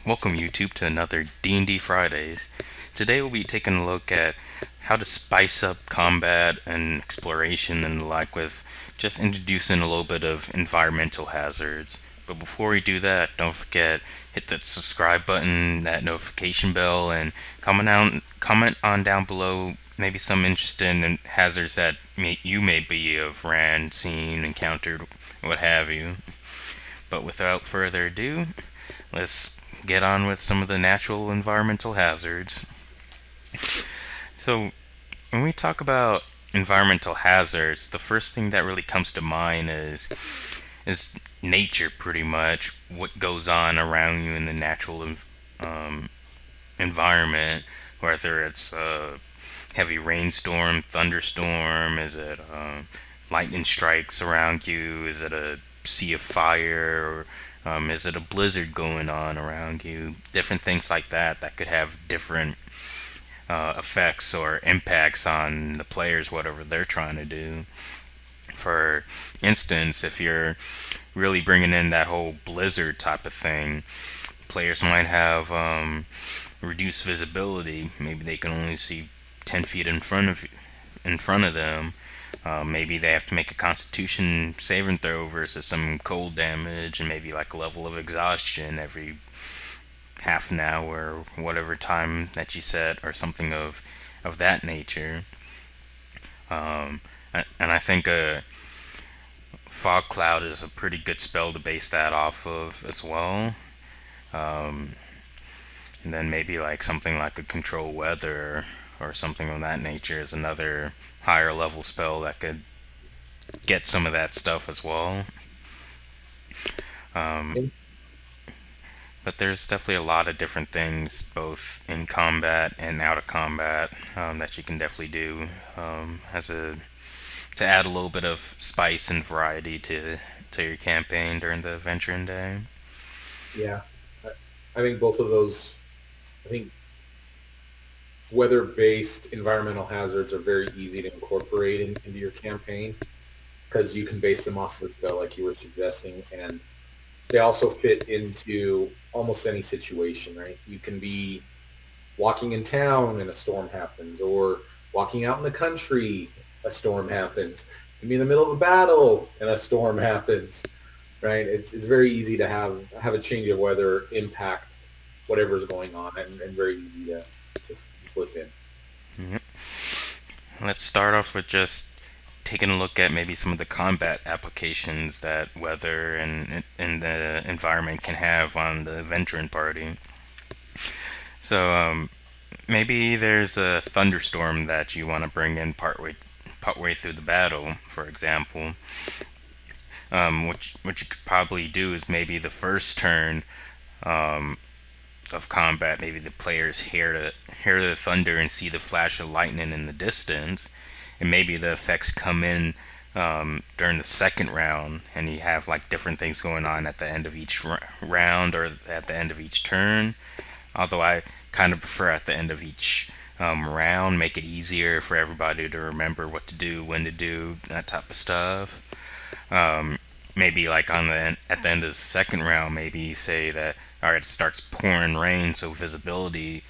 Welcome YouTube to another D&D Fridays. Today we'll be taking a look at how to spice up combat and exploration and the like with just introducing a little bit of environmental hazards. But before we do that, don't forget hit that subscribe button, that notification bell, and comment on down below maybe some interesting hazards that you may be have ran, seen, encountered, what have you. But without further ado, let's get on with some of the natural environmental hazards. So, when we talk about environmental hazards, the first thing that really comes to mind is nature, pretty much what goes on around you in the natural um, environment, whether it's a heavy rainstorm, thunderstorm, is it lightning strikes around you, is it a sea of fire, or is it a blizzard going on around you? Different things like that could have different effects or impacts on the players, whatever they're trying to do. For instance, if you're really bringing in that whole blizzard type of thing, players might have reduced visibility. Maybe they can only see 10 feet in front of them. Maybe they have to make a Constitution saving throw versus some cold damage, and maybe like a level of exhaustion every half an hour, or whatever time that you set, or something of that nature. Um, and I think a fog cloud is a pretty good spell to base that off of as well. Um, and then maybe like something like a control weather or something of that nature is another higher level spell that could get some of that stuff as well. Um, And but there's definitely a lot of different things, both in combat and out of combat, that you can definitely do as a to add a little bit of spice and variety to your campaign during the adventuring day. yeah, I, I think both of those, I think weather-based environmental hazards are very easy to incorporate into your campaign because you can base them off of the spell like you were suggesting. And they also fit into almost any situation, right? You can be walking in town and a storm happens, or walking out in the country, a storm happens. You can be in the middle of a battle and a storm happens, right? It's very easy to have a change of weather impact whatever's going on, and very easy to slip in. Mhm. Let's start off with just taking a look at maybe some of the combat applications that weather and the environment can have on the adventuring party. So maybe there's a thunderstorm that you want to bring in partway through the battle, for example. What you could probably do is maybe the first turn um, of combat, maybe the players hear the thunder and see the flash of lightning in the distance, and maybe the effects come in during the second round, and you have like different things going on at the end of each round or at the end of each turn. Although I kind of prefer at the end of each round, make it easier for everybody to remember what to do, when to do that type of stuff. Um, Maybe like at the end of the second round, maybe say that all right, it starts pouring rain, so visibility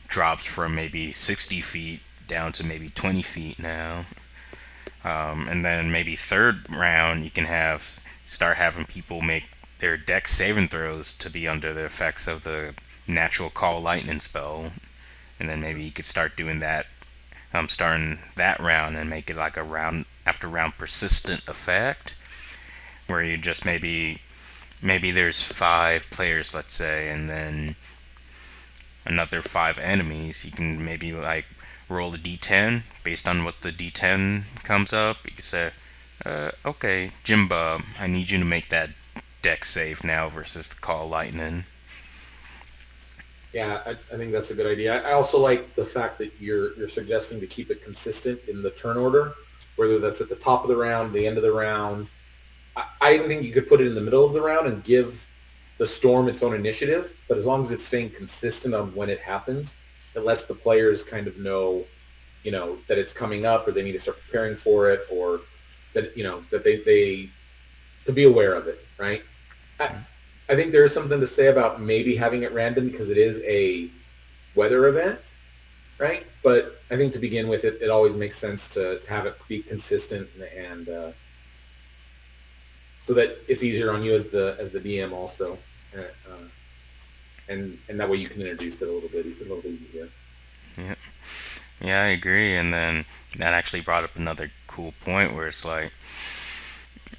drops from maybe 60 feet down to maybe 20 feet now. And then maybe third round, you can have start having people make their dex saving throws to be under the effects of the natural call lightning spell, and then maybe you could start doing that, starting that round and make it like a round after round persistent effect, where you just maybe there's five players, let's say, and then another five enemies. You can maybe like roll a d10 based on what the d10 comes up. You can say, okay, Jimba, I need you to make that deck save now versus the call lightning. Yeah, I think that's a good idea. I also like the fact that you're suggesting to keep it consistent in the turn order, whether that's at the top of the round, the end of the round. I even think you could put it in the middle of the round and give the storm its own initiative, but as long as it's staying consistent on when it happens, it lets the players kind of know, that it's coming up, or they need to start preparing for it, or that that they to be aware of it, right? I, I think there is something to say about maybe having it random because it is a weather event, right? But I think to begin with, it always makes sense to have it be consistent and so that it's easier on you as the DM also, and that way you can introduce it a little bit easier. Yeah, yeah, I agree. And then that actually brought up another cool point where it's like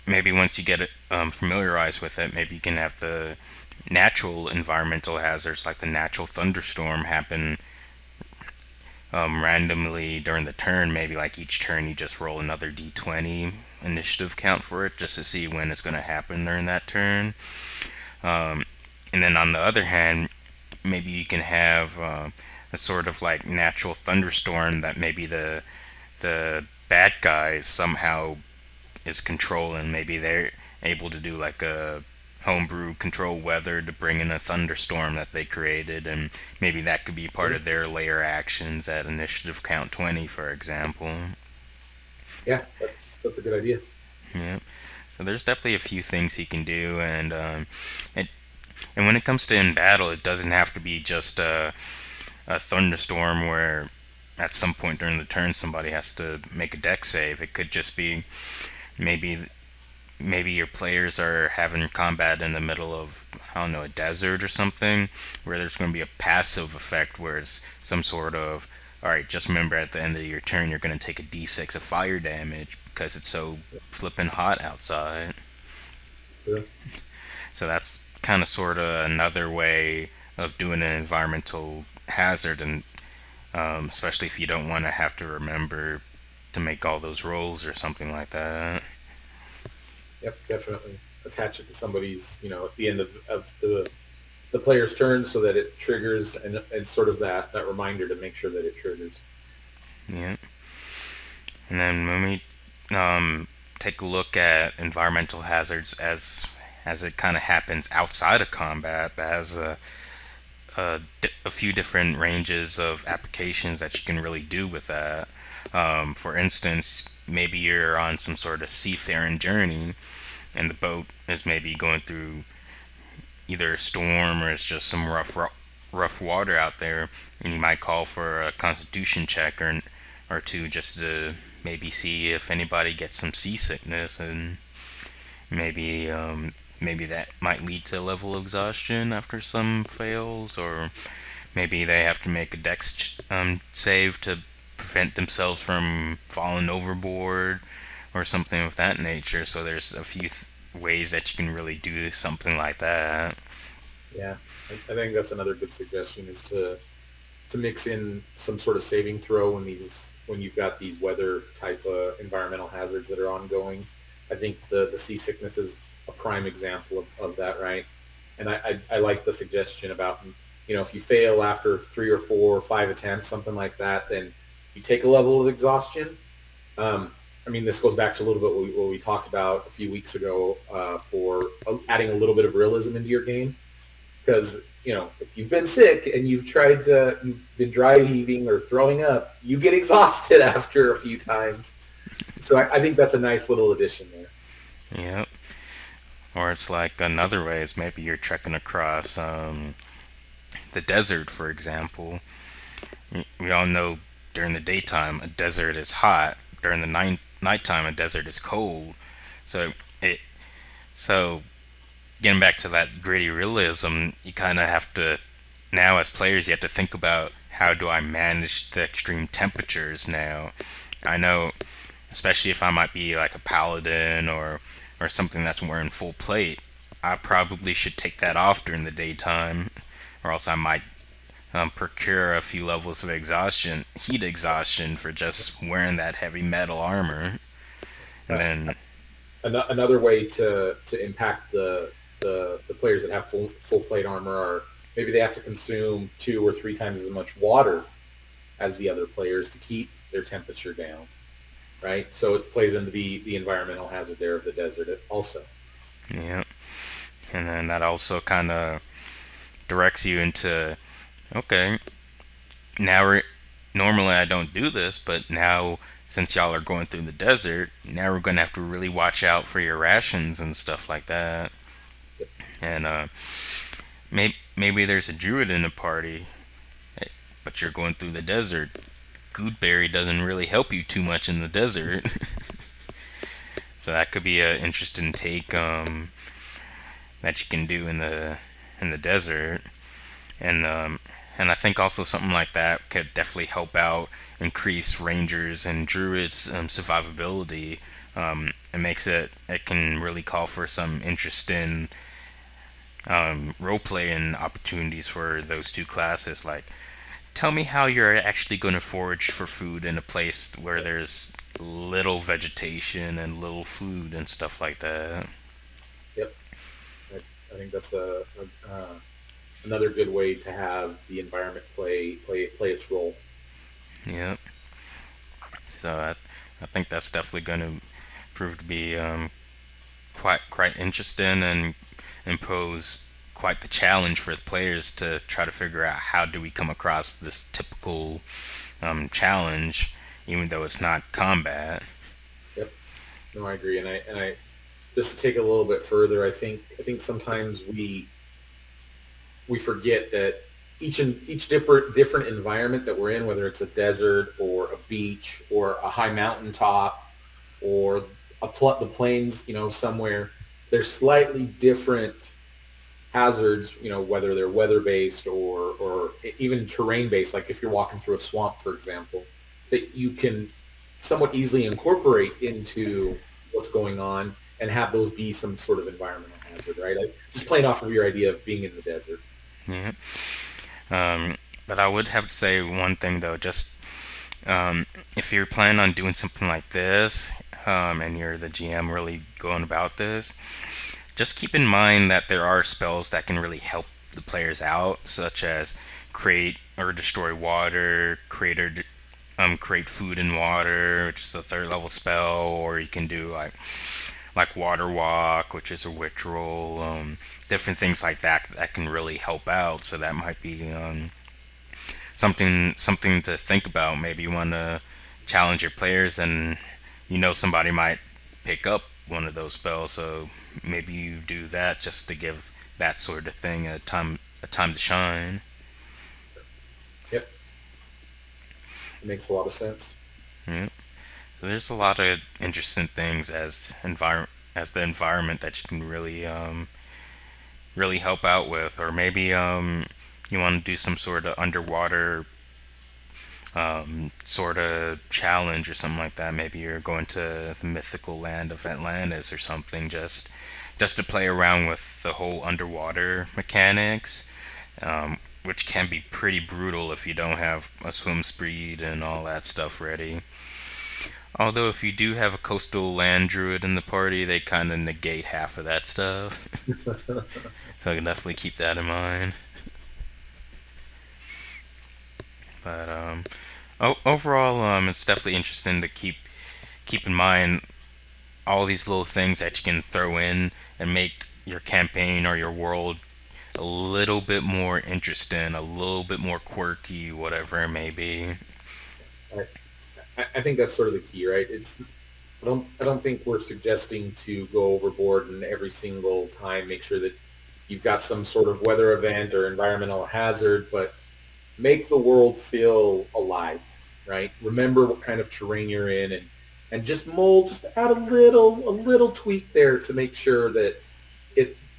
maybe once you get it familiarized with it, maybe you can have the natural environmental hazards like the natural thunderstorm happen randomly during the turn. Maybe like each turn you just roll another d20 initiative count for it just to see when it's going to happen during that turn. And then on the other hand, maybe you can have a sort of like natural thunderstorm that maybe the bad guys somehow is controlling. Maybe they're able to do like a homebrew control weather to bring in a thunderstorm that they created, and maybe that could be part of their layer actions at initiative count 20, for example. Yeah, that's a good idea. Yeah. So there's definitely a few things he can do, it, and when it comes to in battle, it doesn't have to be just a thunderstorm where at some point during the turn somebody has to make a deck save. It could just be maybe maybe your players are having combat in the middle of, I don't know, a desert or something, where there's going to be a passive effect where it's some sort of, all right, just remember at the end of your turn you're going to take a d6 of fire damage because it's so flippin' hot outside. Sure. So that's kind of sort of another way of doing an environmental hazard, and especially if you don't want to have to remember to make all those rolls or something like that. Yep, definitely attach it to somebody's, at the end of the player's turn so that it triggers and sort of that reminder to make sure that it triggers. Yeah. And then when we take a look at environmental hazards as it kind of happens outside of combat, that has a few different ranges of applications that you can really do with that. For instance, maybe you're on some sort of seafaring journey, and the boat is maybe going through either a storm or it's just some rough water out there, and you might call for a constitution check or two just to maybe see if anybody gets some seasickness, and maybe maybe that might lead to a level of exhaustion after some fails, or maybe they have to make a dex save to prevent themselves from falling overboard or something of that nature. So there's a few ways that you can really do something like that. Yeah, I think that's another good suggestion is to mix in some sort of saving throw when you've got these weather type environmental hazards that are ongoing. I think the seasickness is a prime example of that, right? And I like the suggestion about, if you fail after 3 or 4 or 5 attempts, something like that, then you take a level of exhaustion. I mean, this goes back to a little bit what we talked about a few weeks ago for adding a little bit of realism into your game. Because, if you've been sick and you've been dry heaving or throwing up, you get exhausted after a few times. So I think that's a nice little addition there. Yep. Or it's like another way is maybe you're trekking across the desert, for example. We all know during the daytime a desert is hot. During the nighttime a desert is cold. So it so getting back to that gritty realism, you kind of have to now as players you have to think about how do I manage the extreme temperatures now. I know, especially if I might be like a paladin or something that's wearing full plate, I probably should take that off during the daytime, or else I might procure a few levels of heat exhaustion for just wearing that heavy metal armor. And Uh, then, another way to impact the players that have full plate armor are maybe they have to consume 2 or 3 times as much water as the other players to keep their temperature down, right? So it plays into the environmental hazard there of the desert also. yeah, and then that also kind of directs you into, okay, now normally I don't do this, but now since y'all are going through the desert, now we're gonna have to really watch out for your rations and stuff like that. and maybe there's a druid in the party, but you're going through the desert. Goodberry doesn't really help you too much in the desert, so that could be an interesting take that you can do in the desert, and and I think also something like that could definitely help out increase rangers and druids survivability. It can really call for some interesting role playing opportunities for those two classes. Like, tell me how you're actually going to forage for food in a place where there's little vegetation and little food and stuff like that. Yep. I think that's another good way to have the environment play its role. Yeah. So I think that's definitely going to prove to be quite interesting and impose quite the challenge for the players to try to figure out how do we come across this typical challenge, even though it's not combat. Yep. No, I agree, and I just to take it a little bit further, I think sometimes we forget that each different environment that we're in, whether it's a desert or a beach or a high mountaintop or the plains, somewhere, there's slightly different hazards, whether they're weather based or even terrain based. Like if you're walking through a swamp, for example, that you can somewhat easily incorporate into what's going on and have those be some sort of environmental hazard, right? Like just playing off of your idea of being in the desert. Yeah. But I would have to say one thing though, just if you're planning on doing something like this, and you're the GM really going about this, just keep in mind that there are spells that can really help the players out, such as create or destroy water, create food and water, which is a third level spell, or you can do like water walk, which is a ritual, different things like that that can really help out. So that might be something to think about. Maybe you want to challenge your players, and somebody might pick up one of those spells. So maybe you do that just to give that sort of thing a time to shine. Yep, it makes a lot of sense. Yeah. So there's a lot of interesting things as the environment that you can really help out with, or maybe you want to do some sort of underwater sort of challenge or something like that. Maybe you're going to the mythical land of Atlantis or something, just to play around with the whole underwater mechanics, which can be pretty brutal if you don't have a swim speed and all that stuff ready. Although if you do have a coastal land druid in the party, they kind of negate half of that stuff. So I can definitely keep that in mind. But overall, it's definitely interesting to keep in mind all these little things that you can throw in and make your campaign or your world a little bit more interesting, a little bit more quirky, whatever it may be. I think that's sort of the key, right? I don't think we're suggesting to go overboard and every single time make sure that you've got some sort of weather event or environmental hazard, but make the world feel alive, right? Remember what kind of terrain you're in, and just add a little tweak there to make sure that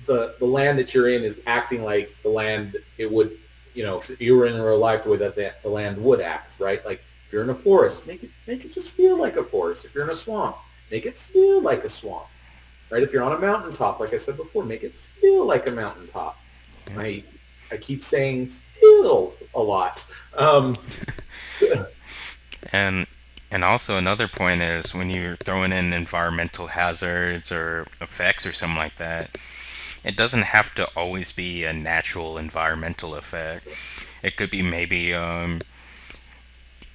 the land that you're in is acting like the land it would, if you were in real life, the way that the land would act, right? Like if you're in a forest, make it just feel like a forest. If you're in a swamp, make it feel like a swamp, right? If you're on a mountaintop, like I said before, make it feel like a mountaintop. Yeah. I keep saying feel a lot. And and also another point is when you're throwing in environmental hazards or effects or something like that, it doesn't have to always be a natural environmental effect. It could be maybe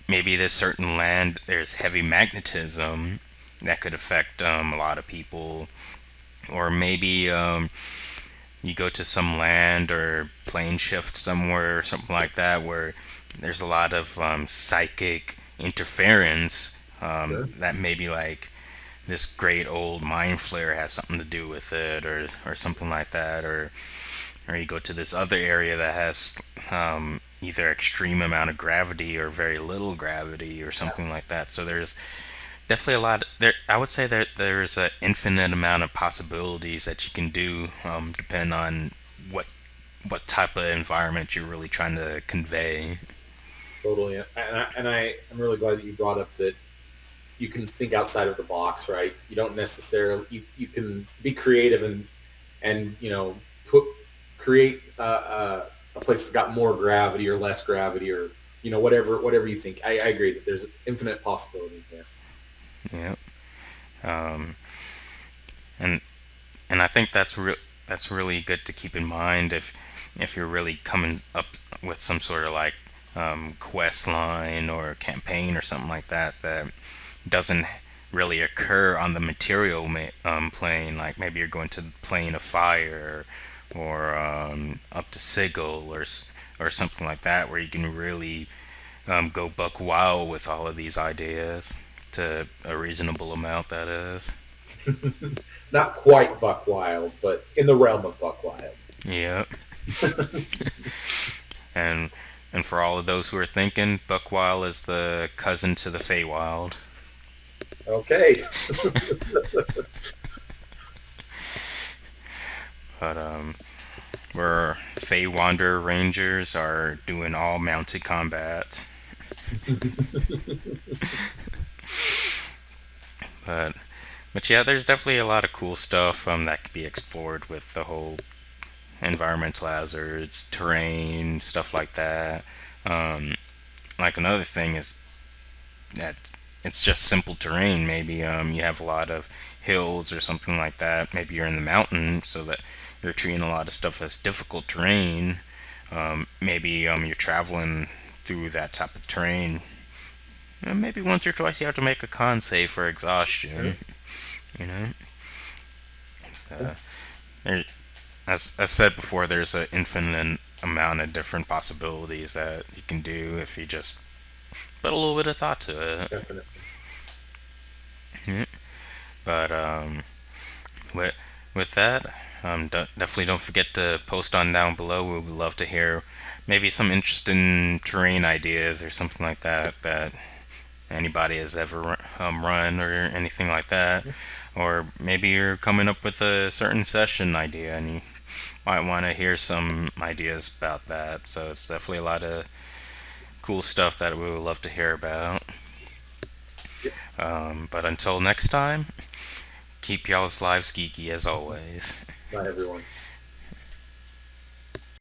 this certain land there's heavy magnetism that could affect a lot of people, or maybe you go to some land or plane shift somewhere or something like that where there's a lot of psychic interference Sure. that maybe this great old mind flare has something to do with it, or something like that, or you go to this other area that has either extreme amount of gravity or very little gravity or Yeah, something like that. So there's definitely a lot there. I would say that there's an infinite amount of possibilities that you can do, depending on what what type of environment you're really trying to convey. totally. I'm really glad that you brought up that you can think outside of the box, right? You don't necessarily you can be creative and put create a place that's got more gravity or less gravity or whatever you think. I agree that there's infinite possibilities there. Yeah. Um, and and I think that's really good to keep in mind if you're really coming up with some sort of like quest line or campaign or something like that that doesn't really occur on the material plane. Like maybe you're going to the plane of fire or up to sigil or something like that, where you can really go buck wild with all of these ideas to a reasonable amount. That is. Not quite buck wild, but in the realm of buck wild. Yeah. And and for all of those who are thinking, Buckwild is the cousin to the Feywild. Okay. But where Feywander Rangers are doing all mounted combat. But but yeah, there's definitely a lot of cool stuff that could be explored with the whole environmental hazards, terrain, stuff like that. Um, like another thing is that it's just simple terrain. Maybe you have a lot of hills or something like that. Maybe you're in the mountain, so that you're treating a lot of stuff as difficult terrain. Maybe you're traveling through that type of terrain. Maybe once or twice you have to make a con save for exhaustion. Sure. You know, Yeah, there, as said before, there's an infinite amount of different possibilities that you can do if you just put a little bit of thought to it. definitely. Yeah. But with that, definitely don't forget to post on down below. We would love to hear maybe some interesting terrain ideas or something like that that anybody has ever run or anything like that. Or maybe you're coming up with a certain session idea and you might want to hear some ideas about that. So it's definitely a lot of cool stuff that we would love to hear about. Yep. But until next time, keep y'all's lives geeky as always. Not everyone.